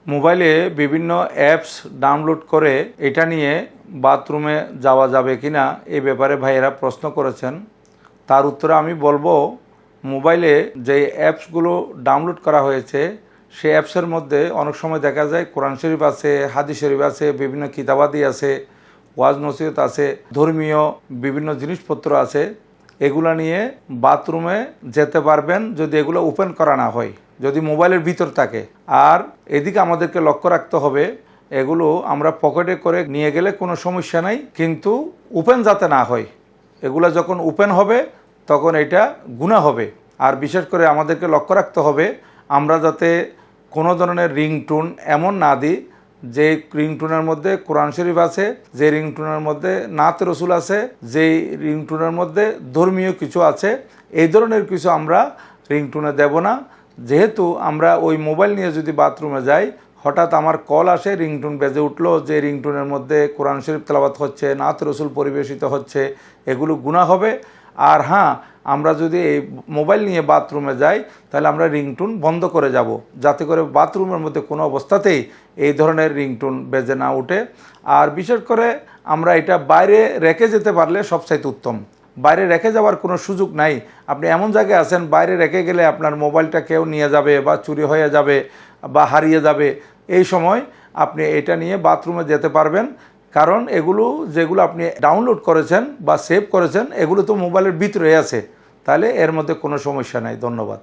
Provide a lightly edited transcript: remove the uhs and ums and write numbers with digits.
মোবাইলে বিভিন্ন apps download করে এটা নিয়ে বাথরুমে যাওয়া যাবে কিনা এই ব্যাপারে ভাইয়েরা প্রশ্ন করেছেন। তার উত্তরে আমি বলবো, মোবাইলে যে অ্যাপসগুলো ডাউনলোড করা হয়েছে সেই অ্যাপসের মধ্যে অনেক সময় দেখা যায় কোরআন শরীফ আছে, হাদিস শরীফ আছে, বিভিন্ন কিতাবাদি আছে, ওয়াজ নসিহত আছে, ধর্মীয় বিভিন্ন জিনিসপত্র আছে। এগুলো নিয়ে বাথরুমে যেতে পারবেন যদি এগুলো ওপেন করা না হয়, যদি মোবাইলের ভিতর থাকে। আর এদিকে আমাদেরকে লক্ষ্য রাখতে হবে, এগুলো আমরা পকেটে করে নিয়ে গেলে কোনো সমস্যা নাই, কিন্তু ওপেন যাতে না হয়। এগুলো যখন ওপেন হবে তখন এটা গুনাহ হবে। আর বিশেষ করে আমাদেরকে লক্ষ্য রাখতে হবে আমরা যাতে কোনো ধরনের রিংটোন এমন না দিই যে রিংটোনের মধ্যে কোরআন শরীফ আছে, যে রিংটোনের মধ্যে নাত রসুল আছে, যেই রিংটোনের মধ্যে ধর্মীয় কিছু আছে, এই ধরনের কিছু আমরা রিংটোনে দেব না। যেহেতু আমরা ওই মোবাইল নিয়ে যদি বাথরুমে যাই, হঠাৎ আমার কল আসে, রিংটোন বেজে উঠলো, যে রিংটোনের মধ্যে কোরআন শরীফ তেলাওয়াত হচ্ছে, নাত রসুল পরিবেশিত হচ্ছে, এগুলো গুনাহ হবে। আর হ্যাঁ, আমরা যদি এই মোবাইল নিয়ে বাথরুমে যাই তাহলে আমরা রিংটোন বন্ধ করে যাব, যাতে করে বাথরুমের মধ্যে কোনো অবস্থাতেই এই ধরনের রিংটোন বেজে না উঠে। আর বিশেষ করে আমরা এটা বাইরে রেখে যেতে পারলে সবচাইতে উত্তম। বাইরে রেখে যাওয়ার কোনো সুযোগ নাই। আপনি এমন জায়গায় আছেন, বাইরে রেখে গেলে আপনার মোবাইলটা কেউ নিয়ে যাবে বা চুরি হয়ে যাবে বা হারিয়ে যাবে, এই সময় আপনি এটা নিয়ে বাথরুমে যেতে পারবেন। কারণ এগুলো যেগুলো আপনি ডাউনলোড করেছেন বা সেভ করেছেন এগুলো তো মোবাইলের ভিতরে আছে, তাহলে এর মধ্যে কোনো সমস্যা নাই। ধন্যবাদ।